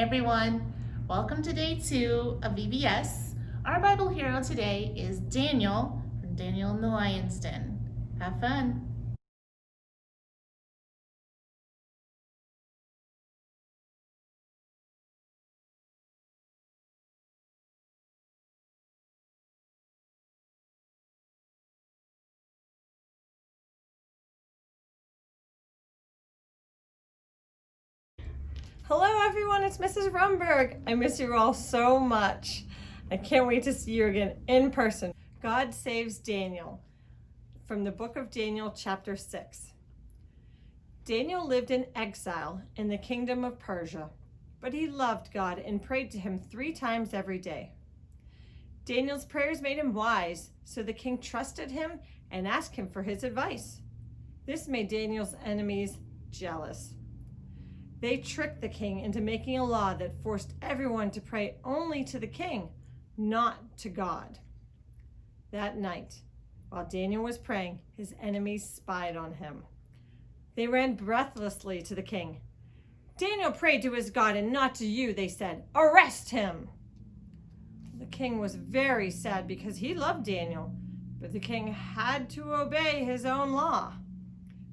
everyone, welcome to day 2 of VBS. Our Bible hero today is Daniel from Daniel in the Lion's Den. Have fun. Hello everyone, it's Mrs. Rumberg. I miss you all so much. I can't wait to see you again in person. God saves Daniel from the book of Daniel, chapter 6. Daniel lived in exile in the kingdom of Persia, but he loved God and prayed to him 3 times every day. Daniel's prayers made him wise, so the king trusted him and asked him for his advice. This made Daniel's enemies jealous. They tricked the king into making a law that forced everyone to pray only to the king, not to God. That night, while Daniel was praying, his enemies spied on him. They ran breathlessly to the king. "Daniel prayed to his God and not to you," they said. "Arrest him!" The king was very sad because he loved Daniel, but the king had to obey his own law.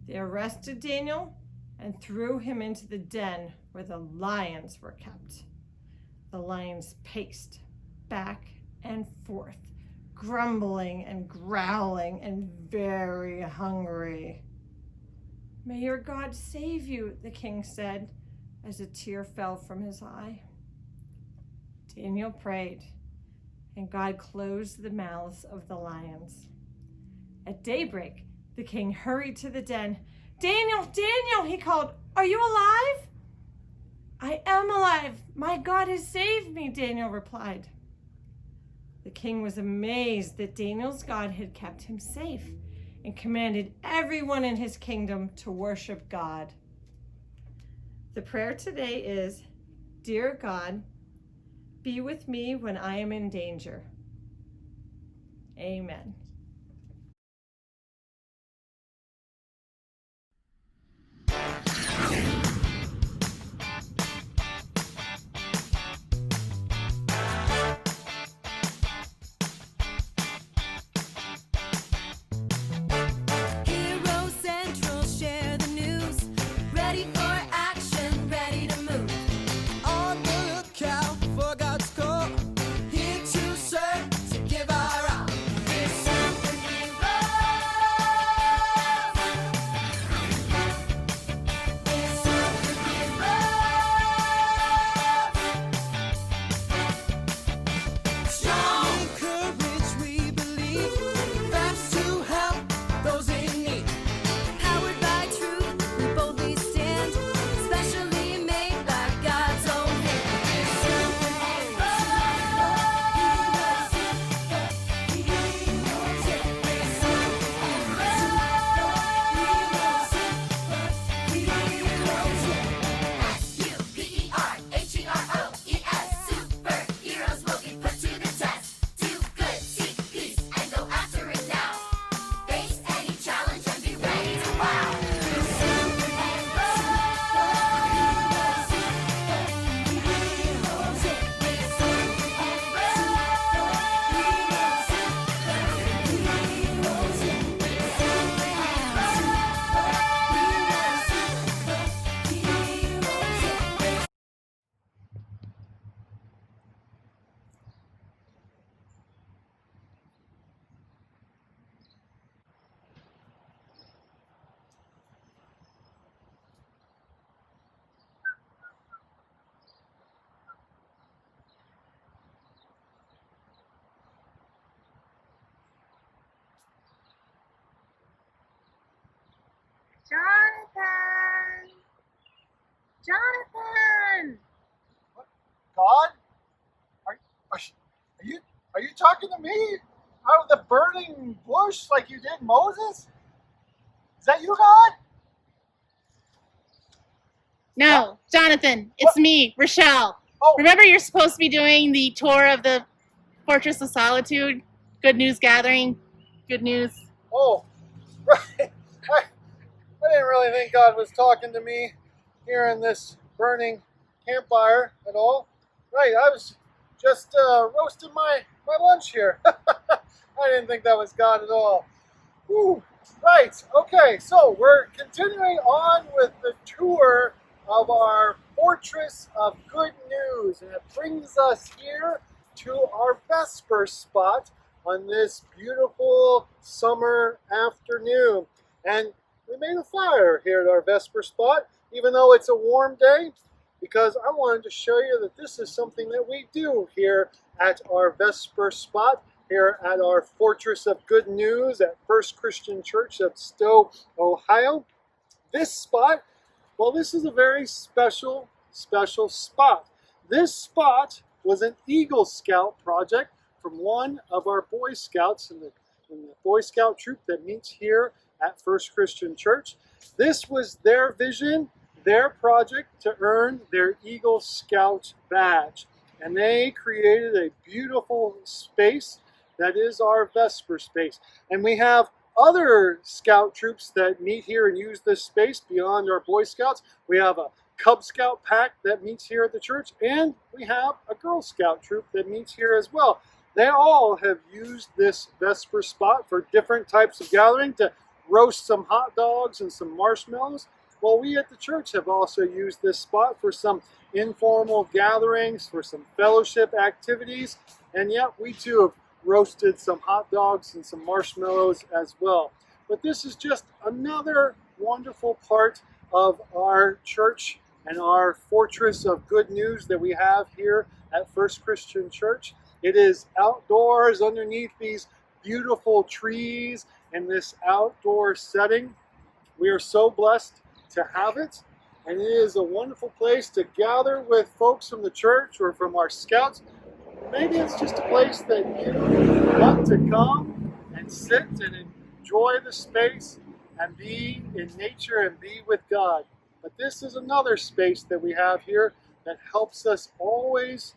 They arrested Daniel and threw him into the den where the lions were kept. The lions paced back and forth, grumbling and growling and very hungry. "May your God save you," the king said, as a tear fell from his eye. Daniel prayed, and God closed the mouths of the lions. At daybreak, the king hurried to the den. "Daniel, Daniel," he called, "are you alive?" "I am alive. My God has saved me," Daniel replied. The king was amazed that Daniel's God had kept him safe and commanded everyone in his kingdom to worship God. The prayer today is, "Dear God, be with me when I am in danger." Amen. Jonathan! What? God? Are you talking to me out of the burning bush like you did Moses? Is that you, God? No, Jonathan, it's me, Rochelle. Oh, Remember you're supposed to be doing the tour of the Fortress of Solitude? Good news gathering? Good news? oh, right. I didn't really think God was talking to me here in this burning campfire at all? Right, I was just roasting my lunch here. I didn't think that was God at all. Whew. Right, okay, so we're continuing on with the tour of our Fortress of Good News, and it brings us here to our Vesper spot on this beautiful summer afternoon. And we made a fire here at our Vesper spot, even though it's a warm day, because I wanted to show you that this is something that we do here at our Vesper spot, here at our Fortress of Good News at First Christian Church of Stow, Ohio. This spot, well, this is a very special spot. This spot was an Eagle Scout project from one of our Boy Scouts in the Boy Scout troop that meets here at First Christian Church. This was their vision, their project to earn their Eagle Scout badge. And they created a beautiful space that is our Vesper space. And we have other scout troops that meet here and use this space beyond our Boy Scouts. We have a Cub Scout pack that meets here at the church, and we have a Girl Scout troop that meets here as well. They all have used this Vesper spot for different types of gathering, to roast some hot dogs and some marshmallows. Well, we at the church have also used this spot for some informal gatherings, for some fellowship activities, and yet we too have roasted some hot dogs and some marshmallows as well. But this is just another wonderful part of our church and our Fortress of Good News that we have here at First Christian Church. It is outdoors underneath these beautiful trees in this outdoor setting. We are so blessed to have it, and it is a wonderful place to gather with folks from the church or from our scouts. Maybe it's just a place that you want to come and sit and enjoy the space and be in nature and be with God. But this is another space that we have here that helps us always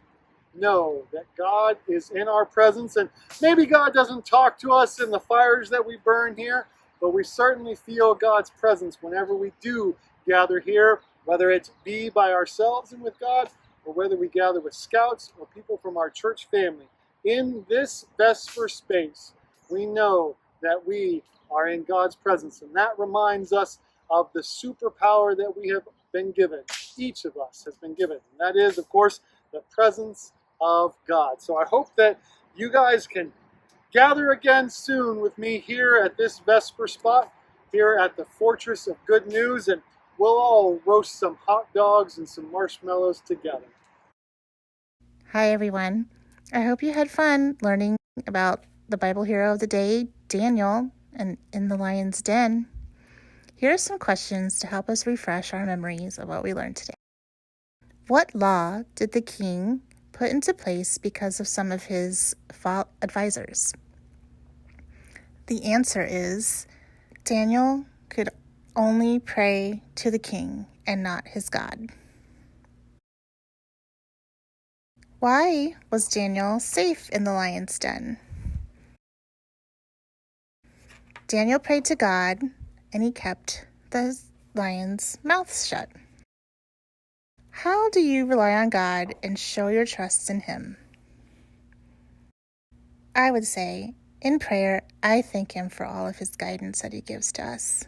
know that God is in our presence. And maybe God doesn't talk to us in the fires that we burn here, but we certainly feel God's presence whenever we do gather here, whether it's be by ourselves and with God, or whether we gather with scouts or people from our church family. In this Vesper space, we know that we are in God's presence, and that reminds us of the superpower that we have been given. Each of us has been given, and that is, of course, the presence of God. So I hope that you guys can gather again soon with me here at this Vesper spot, here at the Fortress of Good News, and we'll all roast some hot dogs and some marshmallows together. Hi, everyone. I hope you had fun learning about the Bible hero of the day, Daniel, and in the lion's den. Here are some questions to help us refresh our memories of what we learned today. What law did the king put into place because of some of his advisors? The answer is Daniel could only pray to the king and not his God. Why was Daniel safe in the lion's den? Daniel prayed to God, and he kept the lion's mouth shut. How do you rely on God and show your trust in Him? I would say, in prayer, I thank Him for all of His guidance that He gives to us.